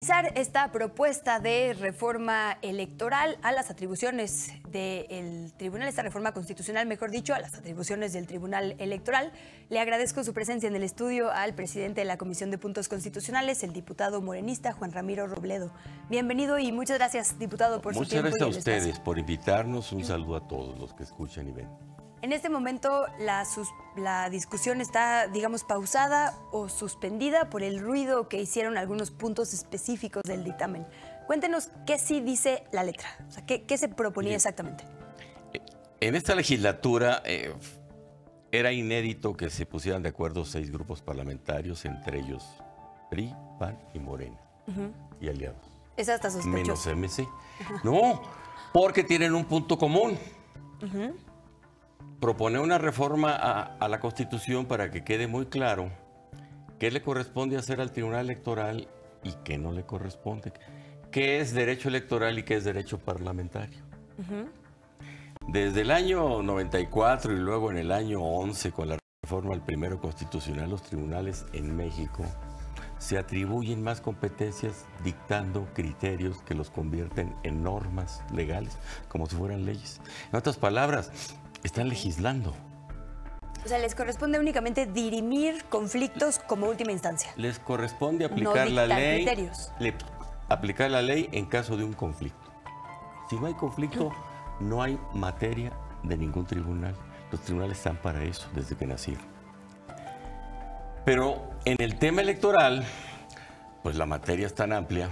Esta propuesta de reforma electoral a las atribuciones del tribunal, esta reforma constitucional, mejor dicho, a las atribuciones del Tribunal Electoral. Le agradezco su presencia en el estudio al presidente de la Comisión de Puntos Constitucionales, el diputado morenista Juan Ramiro Robledo. Bienvenido y muchas gracias, diputado, por su tiempo. Muchas gracias a ustedes por invitarnos. Un saludo a todos los que escuchan y ven. En este momento la discusión está, digamos, pausada o suspendida por el ruido que hicieron algunos puntos específicos del dictamen. Cuéntenos qué sí dice la letra, o sea, qué se proponía exactamente. En esta legislatura era inédito que se pusieran de acuerdo 6 grupos parlamentarios, entre ellos PRI, PAN y Morena, y aliados. Es hasta sospechoso. Menos MC. No, porque tienen un punto común. Propone una reforma a la Constitución para que quede muy claro qué le corresponde hacer al Tribunal Electoral y qué no le corresponde, qué es derecho electoral y qué es derecho parlamentario. Desde el año 94 y luego en el año 11, con la reforma al primero constitucional, los tribunales en México se atribuyen más competencias dictando criterios que los convierten en normas legales, como si fueran leyes. En otras palabras, están legislando. O sea, les corresponde únicamente dirimir conflictos como última instancia. Les corresponde aplicar la ley, aplicar la ley en caso de un conflicto. Si no hay conflicto, no hay materia de ningún tribunal. Los tribunales están para eso desde que nacieron. Pero en el tema electoral, pues la materia es tan amplia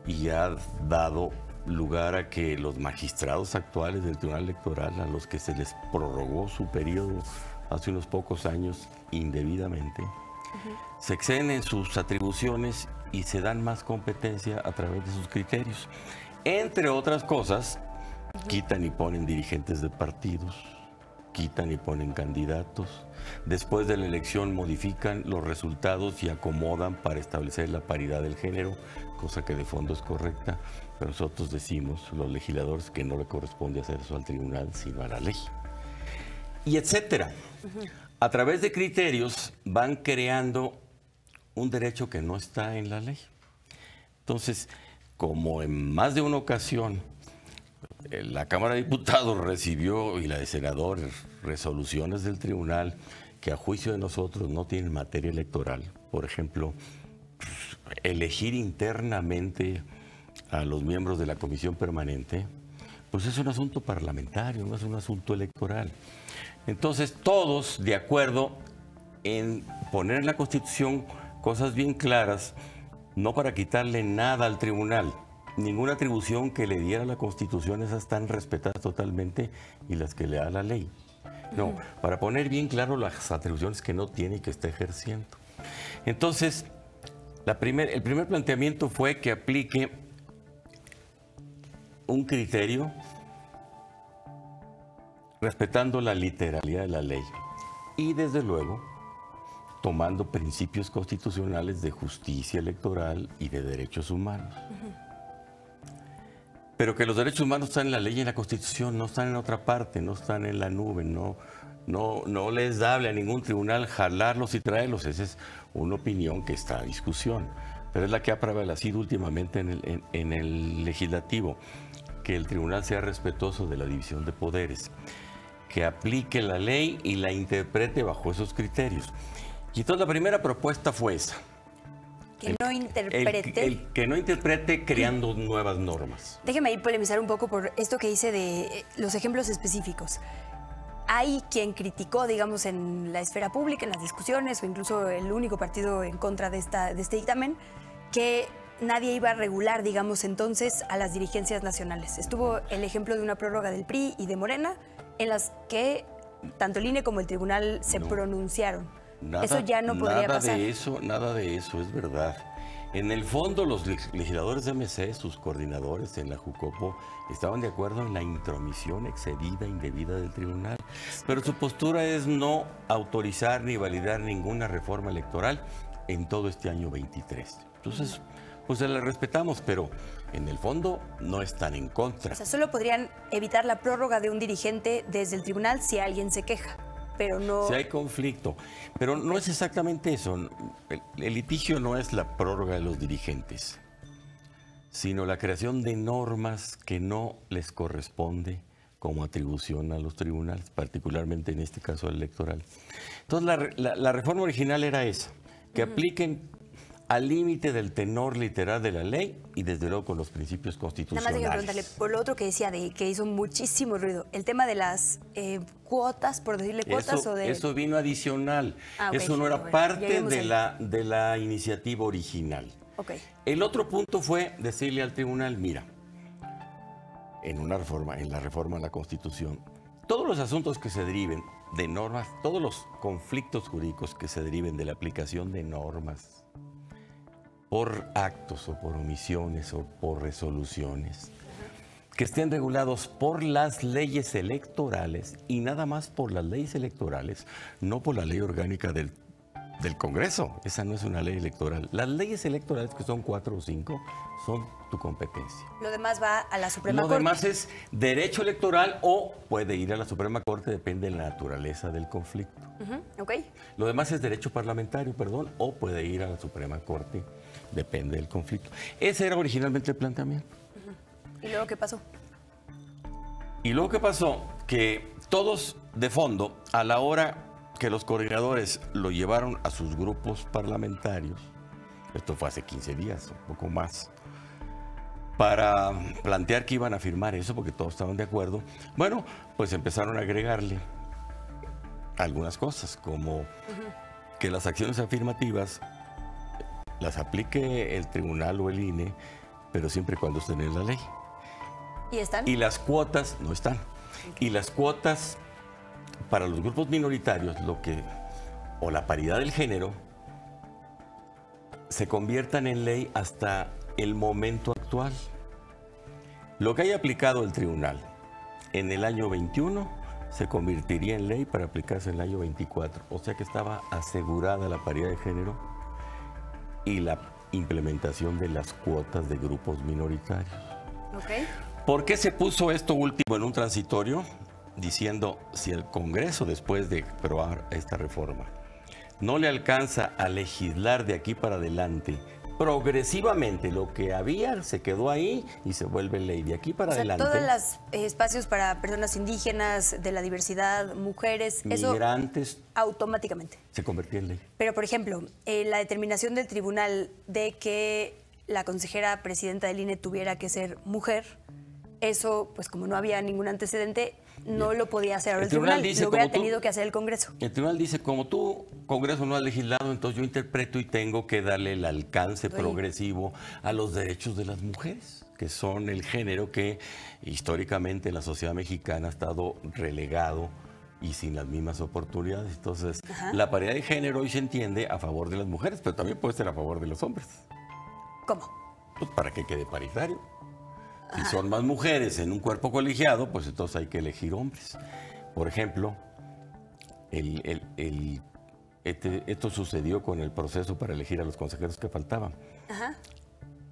y ha dado lugar a que los magistrados actuales del Tribunal Electoral, a los que se les prorrogó su periodo hace unos pocos años indebidamente, se exceden en sus atribuciones y se dan más competencia a través de sus criterios. Entre otras cosas, quitan y ponen dirigentes de partidos, quitan y ponen candidatos. Después de la elección modifican los resultados y acomodan para establecer la paridad del género, cosa que de fondo es correcta, pero nosotros decimos, los legisladores, que no le corresponde hacer eso al tribunal, sino a la ley. Y etcétera. A través de criterios van creando un derecho que no está en la ley. Entonces, como en más de una ocasión la Cámara de Diputados recibió, y la de senadores, resoluciones del tribunal que a juicio de nosotros no tienen materia electoral. Por ejemplo, elegir internamente a los miembros de la comisión permanente, pues es un asunto parlamentario, no es un asunto electoral. Entonces, todos de acuerdo en poner en la Constitución cosas bien claras, no para quitarle nada al tribunal. Ninguna atribución que le diera la Constitución, esas están respetadas totalmente, y las que le da la ley. No, para poner bien claro las atribuciones que no tiene y que está ejerciendo. Entonces, el primer planteamiento fue que aplique un criterio respetando la literalidad de la ley y, desde luego, tomando principios constitucionales de justicia electoral y de derechos humanos. Pero que los derechos humanos están en la ley y en la Constitución, no están en otra parte, no están en la nube, no les dable a ningún tribunal jalarlos y traerlos. Esa es una opinión que está a discusión, pero es la que ha prevalecido últimamente en el legislativo, que el tribunal sea respetuoso de la división de poderes, que aplique la ley y la interprete bajo esos criterios. Y entonces la primera propuesta fue esa. Que no interprete. Que no interprete creando nuevas normas. Déjeme ahí polemizar un poco por esto que hice de los ejemplos específicos. Hay quien criticó, digamos, en la esfera pública, en las discusiones, o incluso el único partido en contra de este dictamen, que nadie iba a regular, digamos, entonces a las dirigencias nacionales. Estuvo el ejemplo de una prórroga del PRI y de Morena, en las que tanto el INE como el tribunal se pronunciaron. Eso ya no podría pasar. Nada de eso es verdad. En el fondo, los legisladores de MC, sus coordinadores en la Jucopo, estaban de acuerdo en la intromisión excedida, indebida del tribunal. Pero su postura es no autorizar ni validar ninguna reforma electoral en todo este año 23. Entonces, pues se la respetamos, pero en el fondo no están en contra. O sea, solo podrían evitar la prórroga de un dirigente desde el tribunal si alguien se queja. Pero no... Si hay conflicto. Pero no es exactamente eso. El litigio no es la prórroga de los dirigentes. sino la creación de normas que no les corresponde como atribución a los tribunales, particularmente en este caso electoral. Entonces, la reforma original era esa, que apliquen al límite del tenor literal de la ley y desde luego con los principios constitucionales. Nada más quiero preguntarle por lo otro que decía, que hizo muchísimo ruido, el tema de las cuotas, por decirle cuotas, o de... Eso vino adicional, okay. Eso no era parte de la iniciativa original. Okay. El otro punto fue decirle al tribunal, mira, en la reforma a la Constitución, todos los asuntos que se deriven de normas, todos los conflictos jurídicos que se deriven de la aplicación de normas por actos o por omisiones o por resoluciones, que estén regulados por las leyes electorales y nada más por las leyes electorales, no por la ley orgánica del Congreso. Esa no es una ley electoral. Las leyes electorales, que son 4 o 5, son tu competencia. Lo demás va a la Suprema Corte. Lo demás es derecho electoral o puede ir a la Suprema Corte, depende de la naturaleza del conflicto. Okay. Lo demás es derecho parlamentario, o puede ir a la Suprema Corte, depende del conflicto. Ese era originalmente el planteamiento. ¿Y luego qué pasó? Y luego qué pasó, que todos de fondo, a la hora que los coordinadores lo llevaron a sus grupos parlamentarios, esto fue hace 15 días, un poco más, para plantear que iban a firmar eso, porque todos estaban de acuerdo, bueno, pues empezaron a agregarle algunas cosas, como que las acciones afirmativas las aplique el tribunal o el INE, pero siempre y cuando estén en la ley. ¿Y están? Y las cuotas no están. Okay. Y las cuotas para los grupos minoritarios, o la paridad del género, se conviertan en ley hasta el momento actual. Lo que haya aplicado el tribunal en el año 21 se convertiría en ley para aplicarse en el año 24. O sea que estaba asegurada la paridad de género y la implementación de las cuotas de grupos minoritarios. Okay. ¿Por qué se puso esto último en un transitorio? Diciendo, si el Congreso, después de aprobar esta reforma, no le alcanza a legislar de aquí para adelante, progresivamente lo que había se quedó ahí y se vuelve ley de aquí para adelante. Todos los espacios para personas indígenas, de la diversidad, mujeres, migrantes, eso automáticamente se convertía en ley. Pero, por ejemplo, la determinación del tribunal de que la consejera presidenta del INE tuviera que ser mujer, eso, pues como no había ningún antecedente, no lo podía hacer ahora el tribunal, lo hubiera tenido que hacer el Congreso. El tribunal dice, como tú, Congreso, no has legislado, entonces yo interpreto y tengo que darle el alcance progresivo a los derechos de las mujeres, que son el género que históricamente en la sociedad mexicana ha estado relegado y sin las mismas oportunidades. Entonces, la paridad de género hoy se entiende a favor de las mujeres, pero también puede ser a favor de los hombres. ¿Cómo? Pues para que quede paritario. Si son más mujeres en un cuerpo colegiado, pues entonces hay que elegir hombres. Por ejemplo, esto sucedió con el proceso para elegir a los consejeros que faltaban.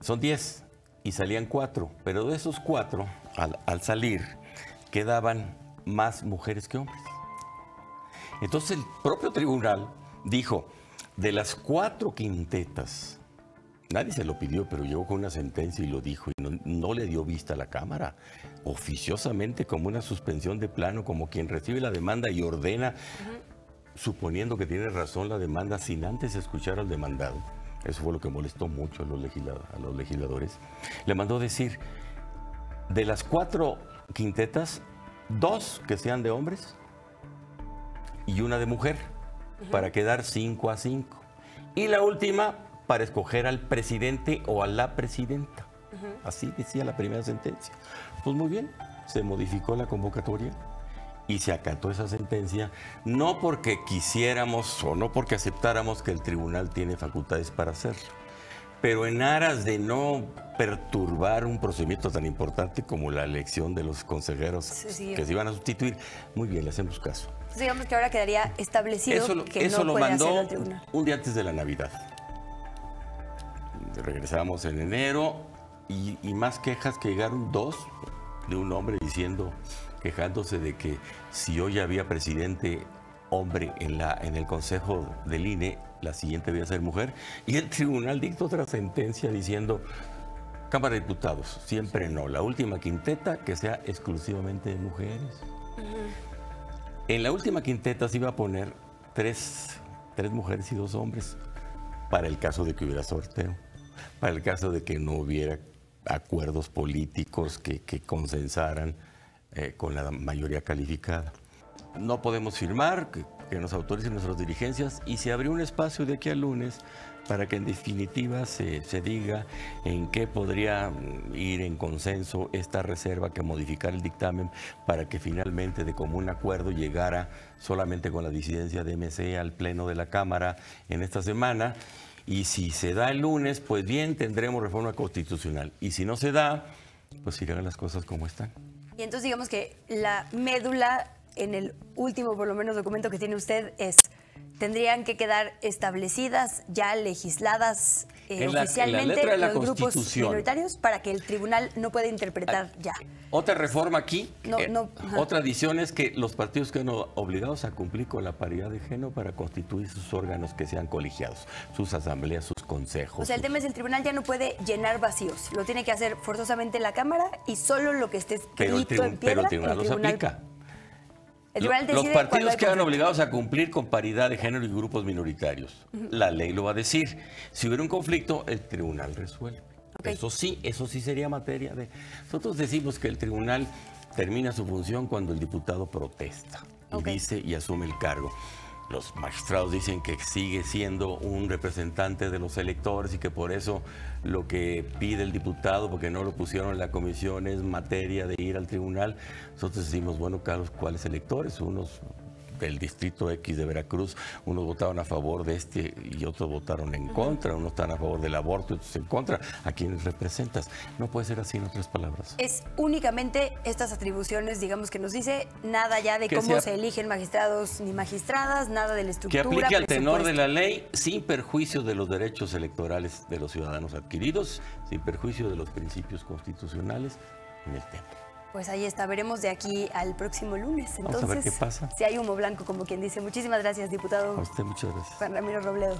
Son 10 y salían 4, pero de esos 4, al salir, quedaban más mujeres que hombres. Entonces el propio tribunal dijo, de las 4 quintetas, nadie se lo pidió, pero llegó con una sentencia y lo dijo. Y no le dio vista a la Cámara. Oficiosamente, como una suspensión de plano, como quien recibe la demanda y ordena, suponiendo que tiene razón la demanda, sin antes escuchar al demandado. Eso fue lo que molestó mucho a los legisladores. Le mandó decir, de las 4 quintetas, 2 que sean de hombres y una de mujer, para quedar 5-5. Y la última, para escoger al presidente o a la presidenta. Así decía la primera sentencia. Pues muy bien, se modificó la convocatoria y se acató esa sentencia, no porque quisiéramos o no porque aceptáramos que el tribunal tiene facultades para hacerlo, pero en aras de no perturbar un procedimiento tan importante como la elección de los consejeros que se iban a sustituir. Muy bien, le hacemos caso. Entonces, digamos que ahora quedaría establecido que eso no lo puede mandó hacer el tribunal. Un día antes de la Navidad. Regresamos en enero y más quejas que llegaron 2 de un hombre quejándose de que si hoy había presidente hombre en el Consejo del INE, la siguiente debía ser mujer. Y el tribunal dictó otra sentencia diciendo Cámara de Diputados, siempre no. La última quinteta que sea exclusivamente de mujeres. En la última quinteta se iba a poner tres mujeres y 2 hombres para el caso de que hubiera sorteo, para el caso de que no hubiera acuerdos políticos que consensaran con la mayoría calificada. No podemos firmar, que nos autoricen nuestras dirigencias, y se abrió un espacio de aquí al lunes para que en definitiva se diga en qué podría ir en consenso esta reserva, que modificar el dictamen para que finalmente de común acuerdo llegara solamente con la disidencia de MC al Pleno de la Cámara en esta semana. Y si se da el lunes, pues bien, tendremos reforma constitucional. Y si no se da, pues irán las cosas como están. Y entonces digamos que la médula en el último, por lo menos, documento que tiene usted es: tendrían que quedar establecidas, ya legisladas oficialmente, letra de la los grupos Constitución, minoritarios, para que el tribunal no pueda interpretar ya. Otra reforma aquí, Ajá. otra adición es que los partidos quedan obligados a cumplir con la paridad de género para constituir sus órganos que sean colegiados, sus asambleas, sus consejos. O sea, el tema es: el tribunal ya no puede llenar vacíos, lo tiene que hacer forzosamente la Cámara, y solo lo que esté escrito en piedra, pero el tribunal los aplica. Los partidos quedan obligados a cumplir con paridad de género y grupos minoritarios. La ley lo va a decir. Si hubiera un conflicto, el tribunal resuelve. Okay. Eso sí sería materia de... Nosotros decimos que el tribunal termina su función cuando el diputado protesta y dice y asume el cargo. Los magistrados dicen que sigue siendo un representante de los electores y que por eso lo que pide el diputado, porque no lo pusieron en la comisión, es materia de ir al tribunal. Nosotros decimos, bueno, Carlos, ¿cuáles electores? Unos del distrito X de Veracruz, unos votaron a favor de este y otros votaron en contra, unos están a favor del aborto y otros en contra. ¿A quiénes representas? No puede ser así, en otras palabras. Es únicamente estas atribuciones, digamos, que nos dice, nada ya de cómo se eligen magistrados ni magistradas, nada de la estructura. Que aplique al tenor de la ley, sin perjuicio de los derechos electorales de los ciudadanos adquiridos, sin perjuicio de los principios constitucionales en el tema. Pues ahí está, veremos de aquí al próximo lunes. Entonces, vamos a ver qué pasa. Si hay humo blanco, como quien dice. Muchísimas gracias, diputado. A usted muchas gracias. Juan Ramiro Robledo.